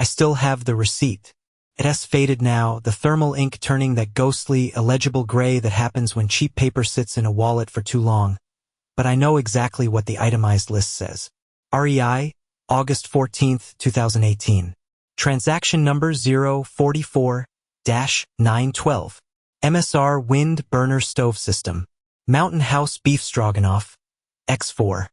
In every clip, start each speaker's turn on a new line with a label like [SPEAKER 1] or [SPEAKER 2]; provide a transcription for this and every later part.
[SPEAKER 1] I still have the receipt. It has faded now, the thermal ink turning that ghostly, illegible gray that happens when cheap paper sits in a wallet for too long. But I know exactly what the itemized list says. REI, August 14, 2018. Transaction number 044-912. MSR Wind Burner Stove System. Mountain House Beef Stroganoff. X4.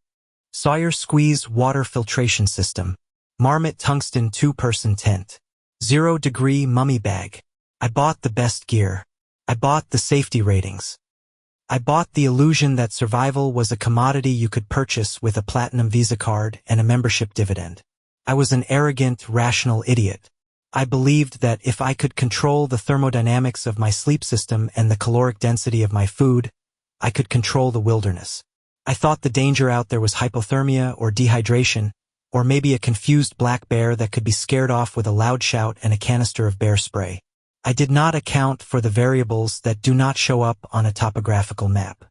[SPEAKER 1] Sawyer Squeeze Water Filtration System. Marmot Tungsten 2-Person Tent. 0-Degree Mummy Bag. I bought the best gear. I bought the safety ratings. I bought the illusion that survival was a commodity you could purchase with a Platinum Visa card and a membership dividend. I was an arrogant, rational idiot. I believed that if I could control the thermodynamics of my sleep system and the caloric density of my food, I could control the wilderness. I thought the danger out there was hypothermia or dehydration, or maybe a confused black bear that could be scared off with a loud shout and a canister of bear spray. I did not account for the variables that do not show up on a topographical map.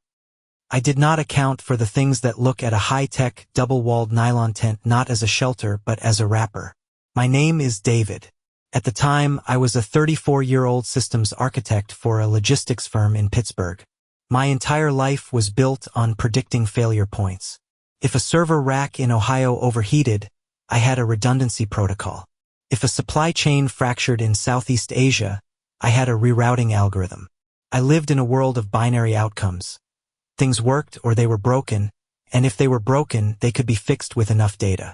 [SPEAKER 1] I did not account for the things that look at a high-tech, double-walled nylon tent not as a shelter but as a wrapper. My name is David. At the time, I was a 34-year-old systems architect for a logistics firm in Pittsburgh. My entire life was built on predicting failure points. If a server rack in Ohio overheated, I had a redundancy protocol. If a supply chain fractured in Southeast Asia, I had a rerouting algorithm. I lived in a world of binary outcomes. Things worked or they were broken, and if they were broken, they could be fixed with enough data.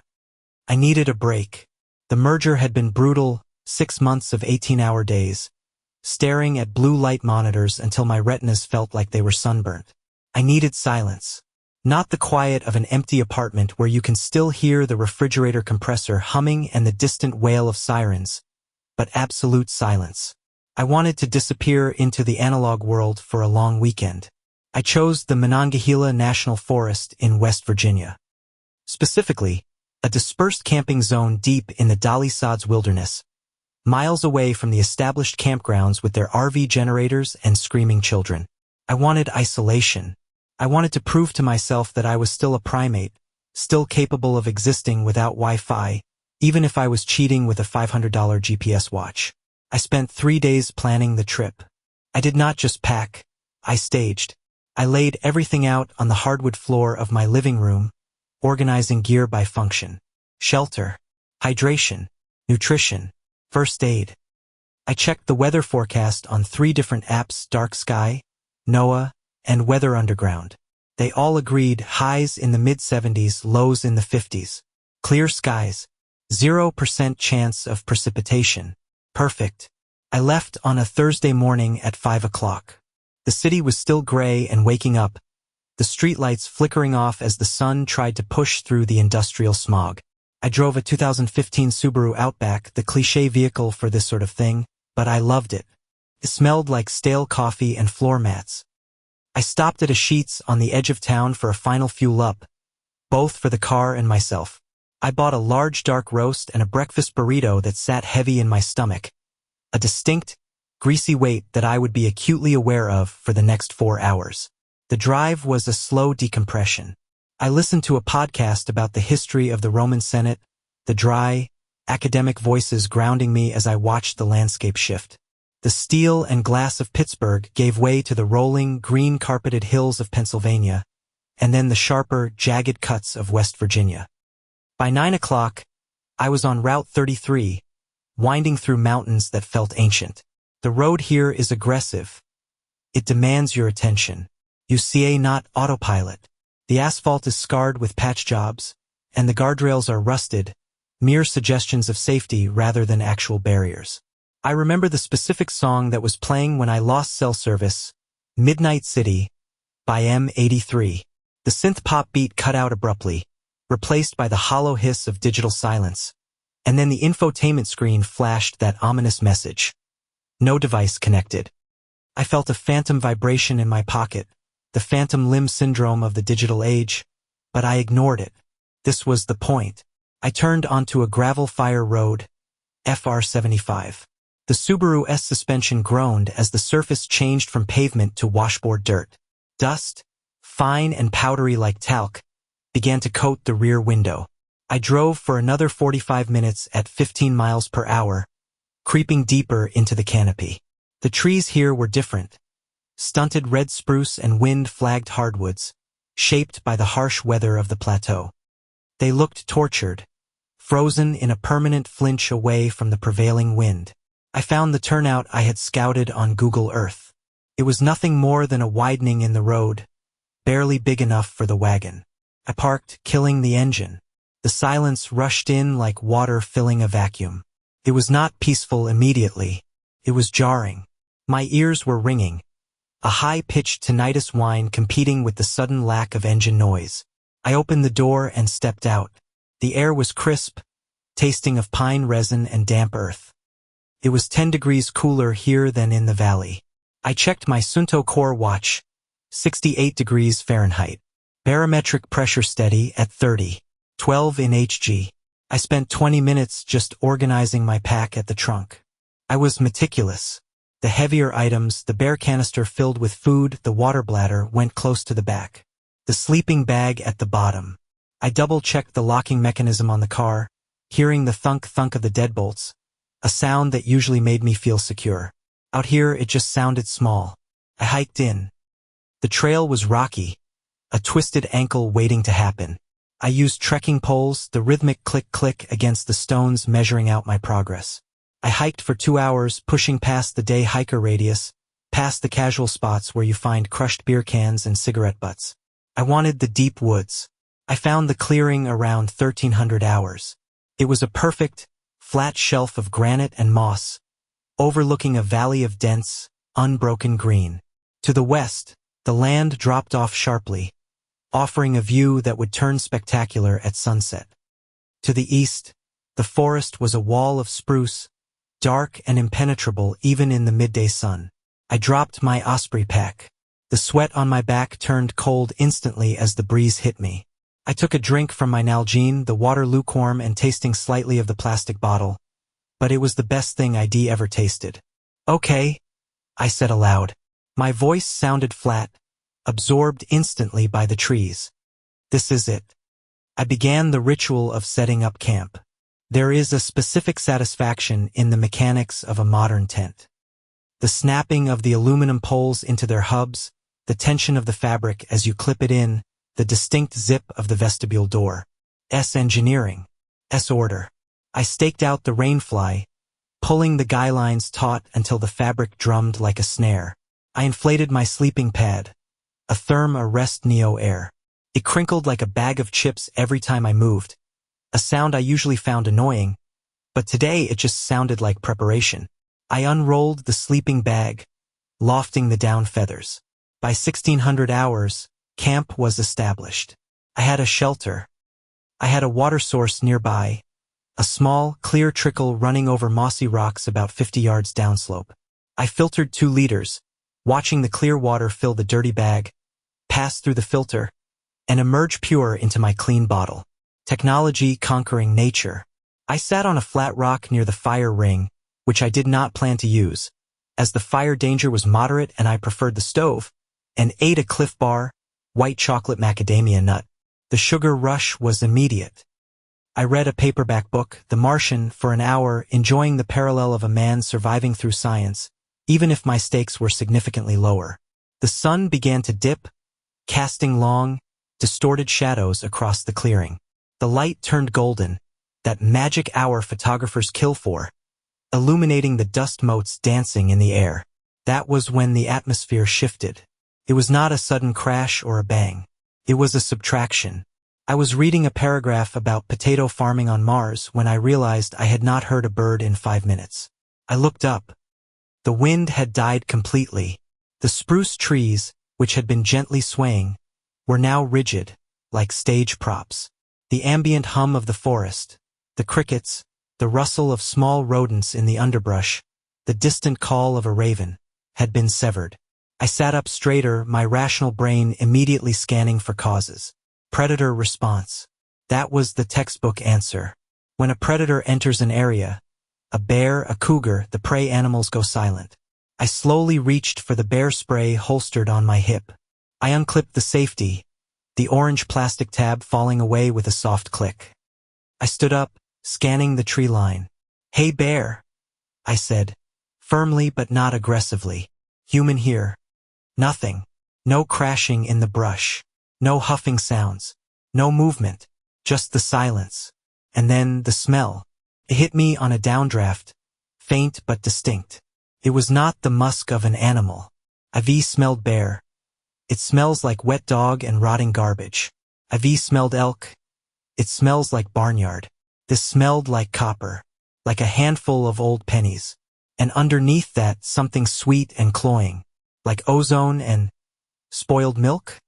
[SPEAKER 1] I needed a break. The merger had been brutal, 6 months of 18-hour days, staring at blue light monitors until my retinas felt like they were sunburnt. I needed silence. Not the quiet of an empty apartment where you can still hear the refrigerator compressor humming and the distant wail of sirens, but absolute silence. I wanted to disappear into the analog world for a long weekend. I chose the Monongahela National Forest in West Virginia. Specifically, a dispersed camping zone deep in the Dolly Sods wilderness, miles away from the established campgrounds with their RV generators and screaming children. I wanted isolation. I wanted to prove to myself that I was still a primate, still capable of existing without Wi-Fi, even if I was cheating with a $500 GPS watch. I spent 3 days planning the trip. I did not just pack, I staged. I laid everything out on the hardwood floor of my living room, organizing gear by function. Shelter, hydration, nutrition, first aid. I checked the weather forecast on 3 different apps: Dark Sky, NOAA, and Weather Underground. They all agreed highs in the mid-70s, lows in the 50s. Clear skies. 0% chance of precipitation. Perfect. I left on a Thursday morning at 5 o'clock. The city was still gray and waking up, the streetlights flickering off as the sun tried to push through the industrial smog. I drove a 2015 Subaru Outback, the cliché vehicle for this sort of thing, but I loved it. It smelled like stale coffee and floor mats. I stopped at a Sheetz on the edge of town for a final fuel up, both for the car and myself. I bought a large dark roast and a breakfast burrito that sat heavy in my stomach, a distinct, greasy weight that I would be acutely aware of for the next 4 hours. The drive was a slow decompression. I listened to a podcast about the history of the Roman Senate, the dry, academic voices grounding me as I watched the landscape shift. The steel and glass of Pittsburgh gave way to the rolling, green-carpeted hills of Pennsylvania, and then the sharper, jagged cuts of West Virginia. By 9 o'clock, I was on Route 33, winding through mountains that felt ancient. The road here is aggressive. It demands your attention. You see, not autopilot. The asphalt is scarred with patch jobs, and the guardrails are rusted, mere suggestions of safety rather than actual barriers. I remember the specific song that was playing when I lost cell service, Midnight City, by M83. The synth pop beat cut out abruptly, replaced by the hollow hiss of digital silence, and then the infotainment screen flashed that ominous message. No device connected. I felt a phantom vibration in my pocket, the phantom limb syndrome of the digital age, but I ignored it. This was the point. I turned onto a gravel fire road, FR 75. The Subaru S suspension groaned as the surface changed from pavement to washboard dirt. Dust, fine and powdery like talc, began to coat the rear window. I drove for another 45 minutes at 15 miles per hour, creeping deeper into the canopy. The trees here were different. Stunted red spruce and wind-flagged hardwoods, shaped by the harsh weather of the plateau. They looked tortured, frozen in a permanent flinch away from the prevailing wind. I found the turnout I had scouted on Google Earth. It was nothing more than a widening in the road, barely big enough for the wagon. I parked, killing the engine. The silence rushed in like water filling a vacuum. It was not peaceful immediately. It was jarring. My ears were ringing, a high-pitched tinnitus whine competing with the sudden lack of engine noise. I opened the door and stepped out. The air was crisp, tasting of pine resin and damp earth. It was 10 degrees cooler here than in the valley. I checked my Suunto core watch, 68 degrees Fahrenheit. Barometric pressure steady at 30, 12 in Hg. I spent 20 minutes just organizing my pack at the trunk. I was meticulous. The heavier items, the bear canister filled with food, the water bladder, went close to the back. The sleeping bag at the bottom. I double-checked the locking mechanism on the car, hearing the thunk-thunk of the deadbolts, a sound that usually made me feel secure. Out here, it just sounded small. I hiked in. The trail was rocky, a twisted ankle waiting to happen. I used trekking poles, the rhythmic click-click against the stones measuring out my progress. I hiked for 2 hours, pushing past the day hiker radius, past the casual spots where you find crushed beer cans and cigarette butts. I wanted the deep woods. I found the clearing around 1300 hours. It was a perfect, flat shelf of granite and moss, overlooking a valley of dense, unbroken green. To the west, the land dropped off sharply, offering a view that would turn spectacular at sunset. To the east, the forest was a wall of spruce, dark and impenetrable even in the midday sun. I dropped my osprey pack. The sweat on my back turned cold instantly as the breeze hit me. I took a drink from my Nalgene, the water lukewarm and tasting slightly of the plastic bottle, but it was the best thing I'd ever tasted. "Okay," I said aloud. My voice sounded flat, absorbed instantly by the trees. "This is it." I began the ritual of setting up camp. There is a specific satisfaction in the mechanics of a modern tent. The snapping of the aluminum poles into their hubs, the tension of the fabric as you clip it in, the distinct zip of the vestibule door. Engineering. Order. I staked out the rainfly, pulling the guy lines taut until the fabric drummed like a snare. I inflated my sleeping pad, a Therm Arrest Neo Air. It crinkled like a bag of chips every time I moved, a sound I usually found annoying, but today it just sounded like preparation. I unrolled the sleeping bag, lofting the down feathers. By 1600 hours, camp was established. I had a shelter. I had a water source nearby, a small, clear trickle running over mossy rocks about 50 yards downslope. I filtered 2 liters, watching the clear water fill the dirty bag, pass through the filter, and emerge pure into my clean bottle. Technology conquering nature. I sat on a flat rock near the fire ring, which I did not plan to use, as the fire danger was moderate and I preferred the stove, and ate a Cliff Bar, white chocolate macadamia nut. The sugar rush was immediate. I read a paperback book, The Martian, for an hour, enjoying the parallel of a man surviving through science, even if my stakes were significantly lower. The sun began to dip, casting long, distorted shadows across the clearing. The light turned golden, that magic hour photographers kill for, illuminating the dust motes dancing in the air. That was when the atmosphere shifted. It was not a sudden crash or a bang. It was a subtraction. I was reading a paragraph about potato farming on Mars when I realized I had not heard a bird in 5 minutes. I looked up. The wind had died completely. The spruce trees, which had been gently swaying, were now rigid, like stage props. The ambient hum of the forest, the crickets, the rustle of small rodents in the underbrush, the distant call of a raven, had been severed. I sat up straighter, my rational brain immediately scanning for causes. Predator response. That was the textbook answer. When a predator enters an area, a bear, a cougar, the prey animals go silent. I slowly reached for the bear spray holstered on my hip. I unclipped the safety, the orange plastic tab falling away with a soft click. I stood up, scanning the tree line. "Hey bear," I said, firmly but not aggressively. "Human here." Nothing. No crashing in the brush. No huffing sounds. No movement. Just the silence. And then the smell. It hit me on a downdraft, faint but distinct. It was not the musk of an animal. I've smelled bear. It smells like wet dog and rotting garbage. I've smelled elk. It smells like barnyard. This smelled like copper, like a handful of old pennies. And underneath that, something sweet and cloying, like ozone and spoiled milk?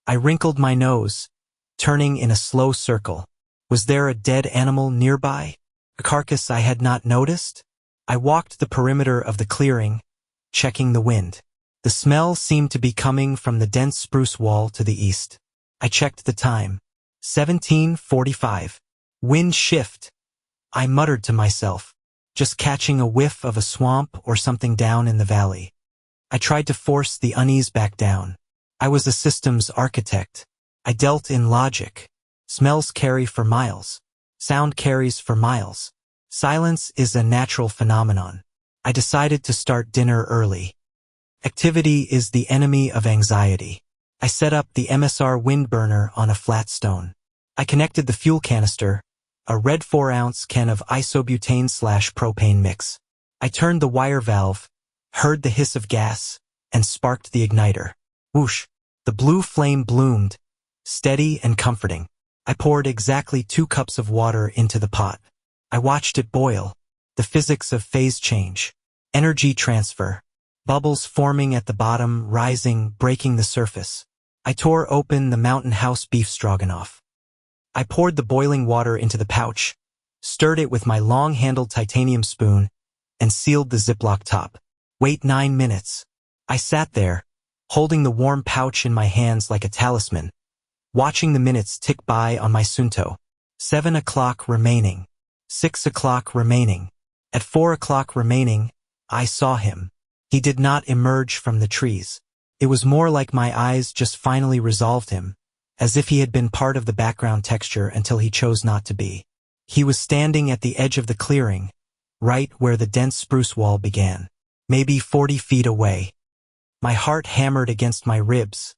[SPEAKER 1] I wrinkled my nose, turning in a slow circle. Was there a dead animal nearby? A carcass I had not noticed? I walked the perimeter of the clearing, checking the wind. The smell seemed to be coming from the dense spruce wall to the east. I checked the time. 17:45. Wind shift. I muttered to myself, just catching a whiff of a swamp or something down in the valley. I tried to force the unease back down. I was a systems architect. I dealt in logic. Smells carry for miles. Sound carries for miles. Silence is a natural phenomenon. I decided to start dinner early. Activity is the enemy of anxiety. I set up the MSR wind burner on a flat stone. I connected the fuel canister, a red 4-ounce can of isobutane/propane mix. I turned the wire valve, heard the hiss of gas, and sparked the igniter. Whoosh! The blue flame bloomed, steady and comforting. I poured exactly 2 cups of water into the pot. I watched it boil. The physics of phase change. Energy transfer. Bubbles forming at the bottom, rising, breaking the surface. I tore open the Mountain House beef stroganoff. I poured the boiling water into the pouch, stirred it with my long-handled titanium spoon, and sealed the Ziploc top. Wait 9 minutes. I sat there, holding the warm pouch in my hands like a talisman, watching the minutes tick by on my Sunto. 7 o'clock remaining. 6 o'clock remaining. At 4 o'clock remaining, I saw him. He did not emerge from the trees. It was more like my eyes just finally resolved him, as if he had been part of the background texture until he chose not to be. He was standing at the edge of the clearing, right where the dense spruce wall began, maybe 40 feet away. My heart hammered against my ribs,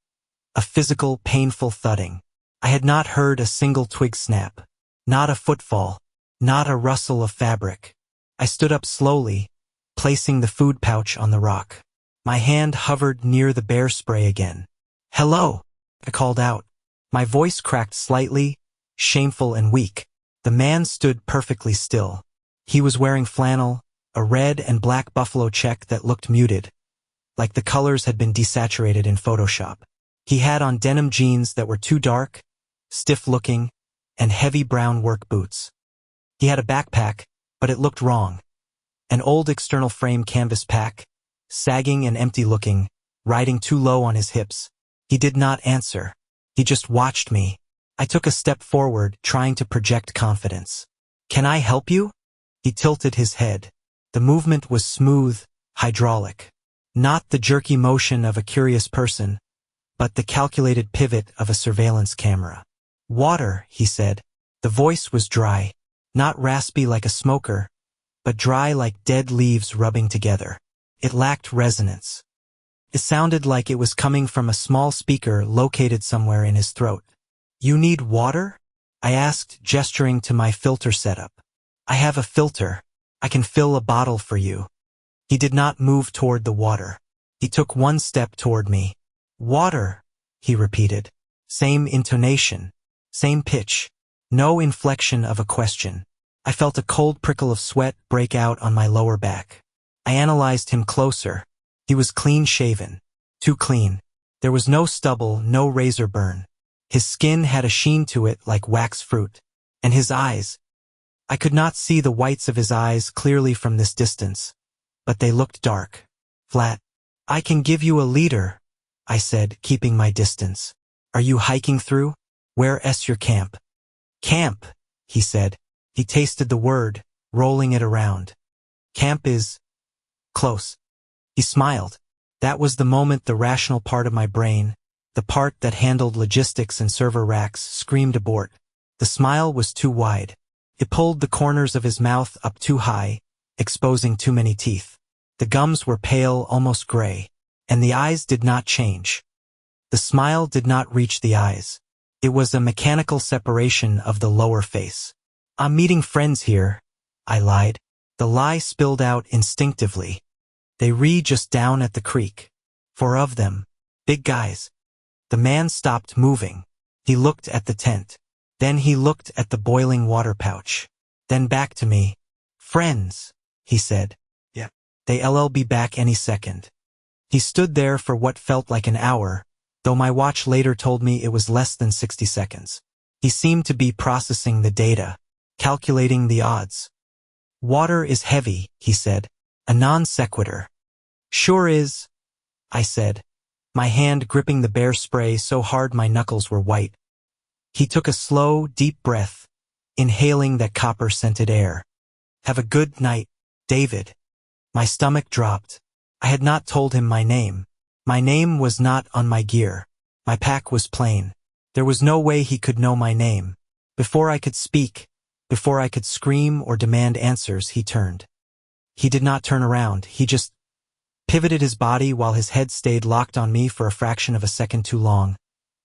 [SPEAKER 1] a physical, painful thudding. I had not heard a single twig snap, not a footfall, not a rustle of fabric. I stood up slowly, placing the food pouch on the rock. My hand hovered near the bear spray again. "Hello," I called out. My voice cracked slightly, shameful and weak. The man stood perfectly still. He was wearing flannel, a red and black buffalo check that looked muted, like the colors had been desaturated in Photoshop. He had on denim jeans that were too dark, stiff-looking, and heavy brown work boots. He had a backpack, but it looked wrong. An old external frame canvas pack, sagging and empty-looking, riding too low on his hips. He did not answer. He just watched me. I took a step forward, trying to project confidence. "Can I help you?" He tilted his head. The movement was smooth, hydraulic. Not the jerky motion of a curious person, but the calculated pivot of a surveillance camera. "Water," he said. The voice was dry, not raspy like a smoker, but dry like dead leaves rubbing together. It lacked resonance. It sounded like it was coming from a small speaker located somewhere in his throat. "You need water?" I asked, gesturing to my filter setup. "I have a filter. I can fill a bottle for you." He did not move toward the water. He took 1 step toward me. "Water," he repeated. Same intonation, same pitch, no inflection of a question. I felt a cold prickle of sweat break out on my lower back. I analyzed him closer. He was clean-shaven. Too clean. There was no stubble, no razor burn. His skin had a sheen to it like wax fruit. And his eyes. I could not see the whites of his eyes clearly from this distance, but they looked dark, flat. "I can give you a liter," I said, keeping my distance. "Are you hiking through? Where's your camp?" "Camp," he said. He tasted the word, rolling it around. "Camp is close." He smiled. That was the moment the rational part of my brain, the part that handled logistics and server racks, screamed abort. The smile was too wide. It pulled the corners of his mouth up too high, exposing too many teeth. The gums were pale, almost gray, and the eyes did not change. The smile did not reach the eyes. It was a mechanical separation of the lower face. "I'm meeting friends here," I lied. The lie spilled out instinctively. "They just down at the creek. 4 of them. Big guys." The man stopped moving. He looked at the tent. Then he looked at the boiling water pouch. Then back to me. "Friends," he said. "Yeah. They'll be back any second." He stood there for what felt like an hour, though my watch later told me it was less than 60 seconds. He seemed to be processing the data, calculating the odds. "Water is heavy," he said, a non sequitur. "Sure is," I said, my hand gripping the bear spray so hard my knuckles were white. He took a slow, deep breath, inhaling that copper-scented air. "Have a good night, David." My stomach dropped. I had not told him my name. My name was not on my gear. My pack was plain. There was no way he could know my name. Before I could speak, before I could scream or demand answers, he turned. He did not turn around. He just pivoted his body while his head stayed locked on me for a fraction of a second too long,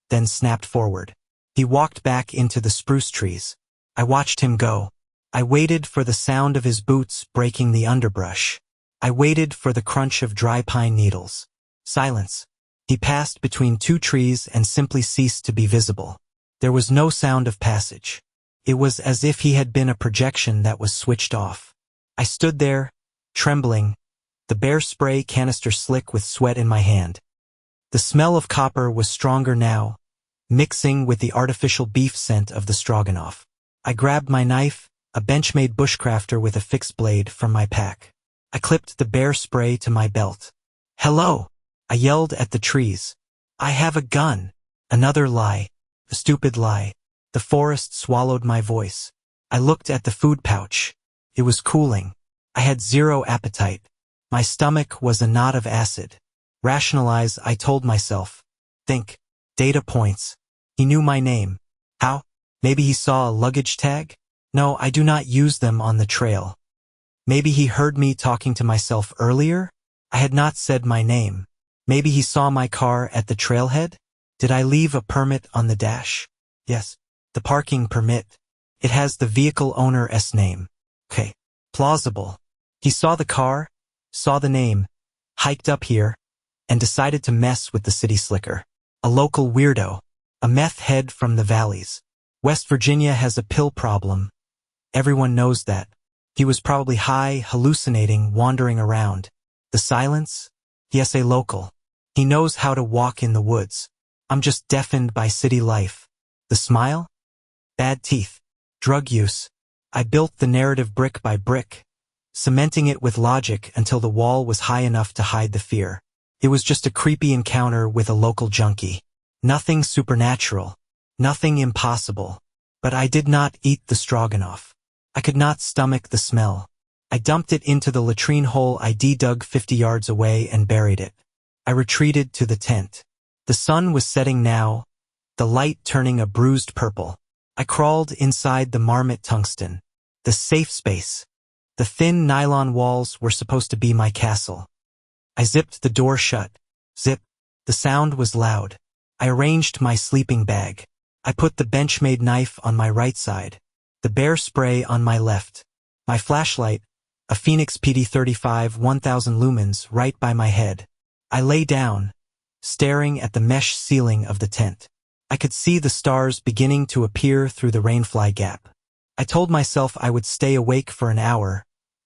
[SPEAKER 1] then snapped forward. He walked back into the spruce trees. I watched him go. I waited for the sound of his boots breaking the underbrush. I waited for the crunch of dry pine needles. Silence. He passed between 2 trees and simply ceased to be visible. There was no sound of passage. It was as if he had been a projection that was switched off. I stood there, trembling, the bear spray canister slick with sweat in my hand. The smell of copper was stronger now, mixing with the artificial beef scent of the stroganoff. I grabbed my knife, a Benchmade bushcrafter with a fixed blade, from my pack. I clipped the bear spray to my belt. "Hello!" I yelled at the trees. "I have a gun." Another lie. A stupid lie. The forest swallowed my voice. I looked at the food pouch. It was cooling. I had 0 appetite. My stomach was a knot of acid. Rationalize, I told myself. Think. Data points. He knew my name. How? Maybe he saw a luggage tag? No, I do not use them on the trail. Maybe he heard me talking to myself earlier? I had not said my name. Maybe he saw my car at the trailhead? Did I leave a permit on the dash? Yes. The parking permit. It has the vehicle owner's name. Okay. Plausible. He saw the car, saw the name, hiked up here, and decided to mess with the city slicker. A local weirdo. A meth head from the valleys. West Virginia has a pill problem. Everyone knows that. He was probably high, hallucinating, wandering around. The silence? Yes, a local. He knows how to walk in the woods. I'm just deafened by city life. The smile? Bad teeth. Drug use. I built the narrative brick by brick, cementing it with logic until the wall was high enough to hide the fear. It was just a creepy encounter with a local junkie. Nothing supernatural. Nothing impossible. But I did not eat the stroganoff. I could not stomach the smell. I dumped it into the latrine hole I dug 50 yards away and buried it. I retreated to the tent. The sun was setting now, the light turning a bruised purple. I crawled inside the Marmot tungsten. The safe space. The thin nylon walls were supposed to be my castle. I zipped the door shut. Zip. The sound was loud. I arranged my sleeping bag. I put the Benchmade knife on my right side, the bear spray on my left, my flashlight, a Phoenix PD-35 1000 lumens, right by my head. I lay down, staring at the mesh ceiling of the tent. I could see the stars beginning to appear through the rainfly gap. I told myself I would stay awake for an hour,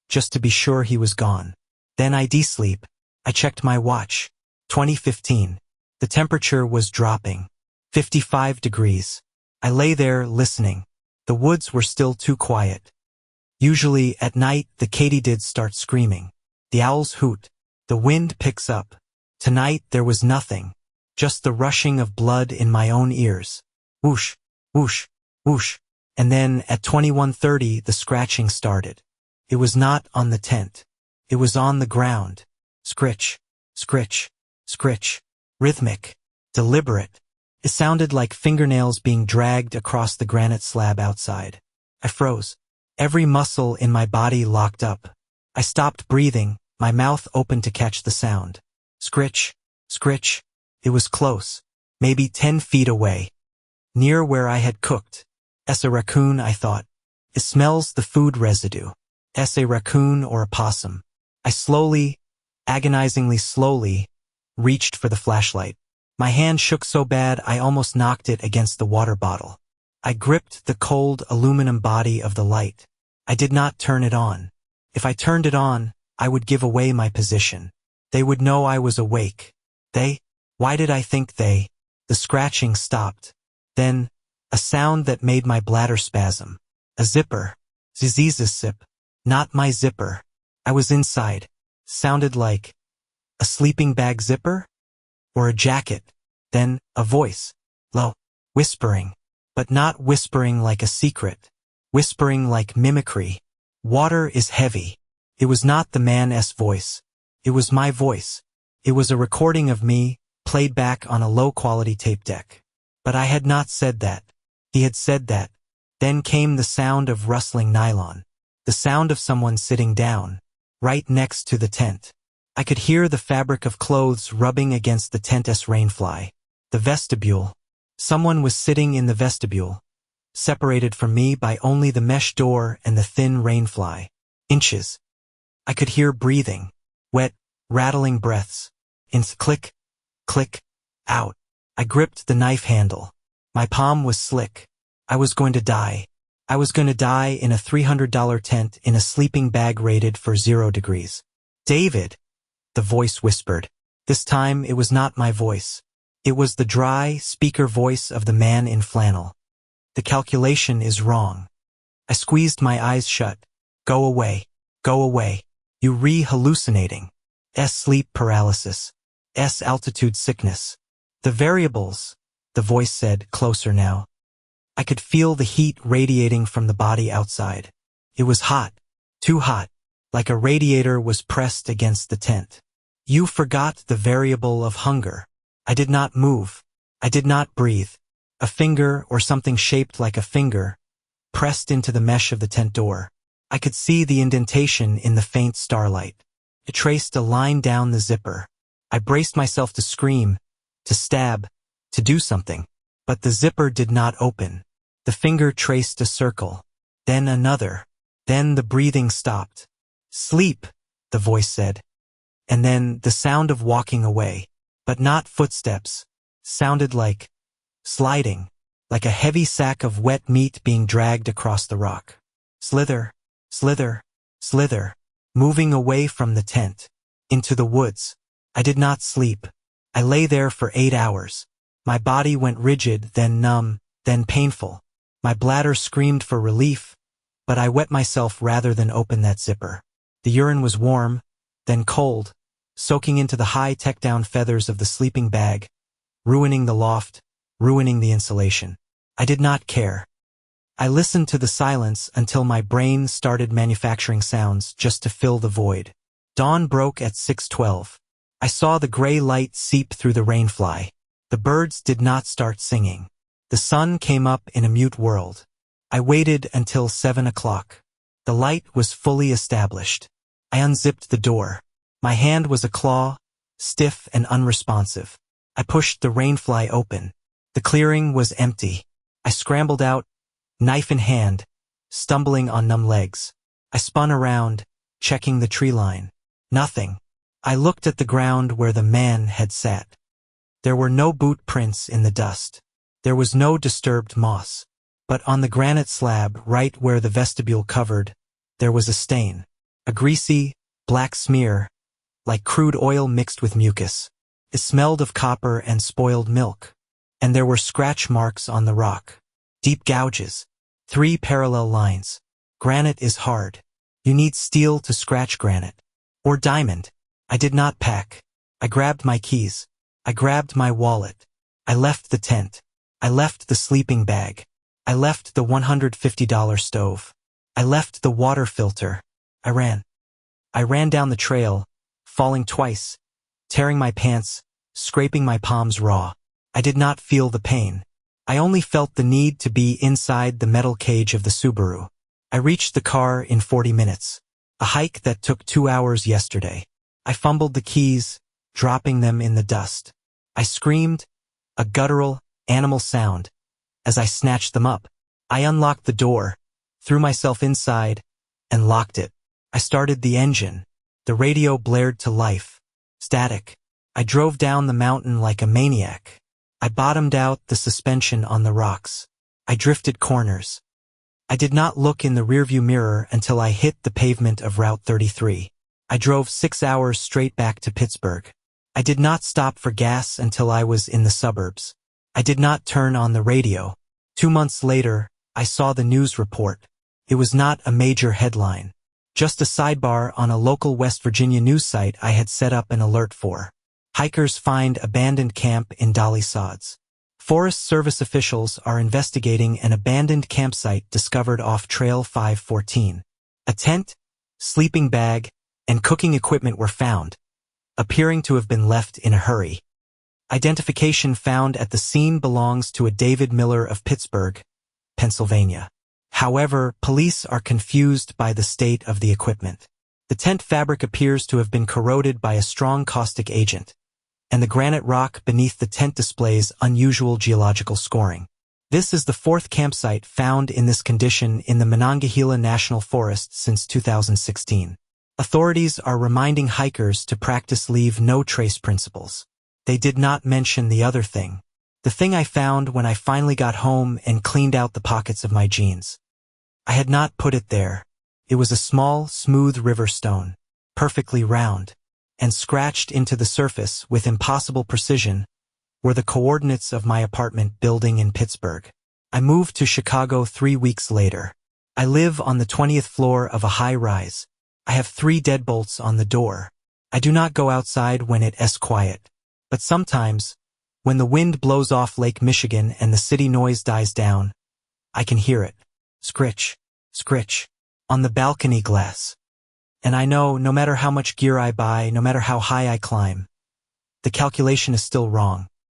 [SPEAKER 1] just to be sure he was gone. Then I de-sleep. I checked my watch. 2015. The temperature was dropping. 55 degrees. I lay there listening. The woods were still too quiet. Usually, at night, the katydids start screaming. The owls hoot. The wind picks up. Tonight, there was nothing. Just the rushing of blood in my own ears. Whoosh, whoosh, whoosh. And then, at 21:30, the scratching started. It was not on the tent. It was on the ground. Scritch, scritch, scritch. Rhythmic. Deliberate. It sounded like fingernails being dragged across the granite slab outside. I froze. Every muscle in my body locked up. I stopped breathing, my mouth open to catch the sound. Scritch, scritch. It was close, maybe 10 feet away. Near where I had cooked. A raccoon, I thought. It smells the food residue. A raccoon or a possum. I slowly, agonizingly slowly, reached for the flashlight. My hand shook so bad I almost knocked it against the water bottle. I gripped the cold aluminum body of the light. I did not turn it on. If I turned it on, I would give away my position. They would know I was awake. Why did I think they? The scratching stopped. Then, a sound that made my bladder spasm. A zipper. Zip. Not my zipper. I was inside. Sounded like a sleeping bag zipper? Or a jacket. Then, a voice. Low. Whispering. But not whispering like a secret. Whispering like mimicry. Water is heavy. It was not the man's voice. It was my voice. It was a recording of me, played back on a low-quality tape deck. But I had not said that. He had said that. Then came the sound of rustling nylon. The sound of someone sitting down, right next to the tent. I could hear the fabric of clothes rubbing against the tent's rainfly. The vestibule. Someone was sitting in the vestibule, separated from me by only the mesh door and the thin rainfly. Inches. I could hear breathing. Wet, rattling breaths. Click, click, out. I gripped the knife handle. My palm was slick. I was going to die. I was going to die in a $300 tent in a sleeping bag rated for 0 degrees. David, the voice whispered. This time it was not my voice. It was the dry, speaker voice of the man in flannel. The calculation is wrong. I squeezed my eyes shut. Go away. Go away. You hallucinating. Sleep paralysis. Altitude sickness. The variables, the voice said, closer now. I could feel the heat radiating from the body outside. It was hot. Too hot. Like a radiator was pressed against the tent. You forgot the variable of hunger. I did not move. I did not breathe. A finger or something shaped like a finger pressed into the mesh of the tent door. I could see the indentation in the faint starlight. It traced a line down the zipper. I braced myself to scream, to stab, to do something. But the zipper did not open. The finger traced a circle. Then another. Then the breathing stopped. Sleep, the voice said. And then the sound of walking away. But not footsteps. Sounded like sliding. Like a heavy sack of wet meat being dragged across the rock. Slither, slither, slither. Moving away from the tent. Into the woods. I did not sleep. I lay there for 8 hours. My body went rigid, then numb, then painful. My bladder screamed for relief, but I wet myself rather than open that zipper. The urine was warm, then cold, soaking into the high-tech down feathers of the sleeping bag, ruining the loft, ruining the insulation. I did not care. I listened to the silence until my brain started manufacturing sounds just to fill the void. Dawn broke at 6:12. I saw the gray light seep through the rainfly. The birds did not start singing. The sun came up in a mute world. I waited until 7 o'clock. The light was fully established. I unzipped the door. My hand was a claw, stiff and unresponsive. I pushed the rainfly open. The clearing was empty. I scrambled out, knife in hand, stumbling on numb legs. I spun around, checking the tree line. Nothing. I looked at the ground where the man had sat. There were no boot prints in the dust. There was no disturbed moss. But on the granite slab, right where the vestibule covered, there was a stain. A greasy, black smear, like crude oil mixed with mucus. It smelled of copper and spoiled milk. And there were scratch marks on the rock. Deep gouges. 3 parallel lines. Granite is hard. You need steel to scratch granite. Or diamond. I did not pack. I grabbed my keys. I grabbed my wallet. I left the tent. I left the sleeping bag. I left the $150 stove. I left the water filter. I ran. I ran down the trail, falling twice, tearing my pants, scraping my palms raw. I did not feel the pain. I only felt the need to be inside the metal cage of the Subaru. I reached the car in 40 minutes. A hike that took 2 hours yesterday. I fumbled the keys, dropping them in the dust. I screamed, a guttural, animal sound, as I snatched them up. I unlocked the door, threw myself inside, and locked it. I started the engine. The radio blared to life. Static. I drove down the mountain like a maniac. I bottomed out the suspension on the rocks. I drifted corners. I did not look in the rearview mirror until I hit the pavement of Route 33. I drove 6 hours straight back to Pittsburgh. I did not stop for gas until I was in the suburbs. I did not turn on the radio. 2 months later, I saw the news report. It was not a major headline. Just a sidebar on a local West Virginia news site I had set up an alert for. Hikers find abandoned camp in Dolly Sods. Forest Service officials are investigating an abandoned campsite discovered off Trail 514. A tent, sleeping bag, and cooking equipment were found, appearing to have been left in a hurry. Identification found at the scene belongs to a David Miller of Pittsburgh, Pennsylvania. However, police are confused by the state of the equipment. The tent fabric appears to have been corroded by a strong caustic agent, and the granite rock beneath the tent displays unusual geological scoring. This is the 4th campsite found in this condition in the Monongahela National Forest since 2016. Authorities are reminding hikers to practice leave no trace principles. They did not mention the other thing. The thing I found when I finally got home and cleaned out the pockets of my jeans. I had not put it there. It was a small, smooth river stone, perfectly round, and scratched into the surface with impossible precision were the coordinates of my apartment building in Pittsburgh. I moved to Chicago 3 weeks later. I live on the 20th floor of a high-rise. I have 3 deadbolts on the door. I do not go outside when it is quiet, but sometimes, when the wind blows off Lake Michigan and the city noise dies down, I can hear it. Scritch, scritch, on the balcony glass. And I know no matter how much gear I buy, no matter how high I climb, the calculation is still wrong.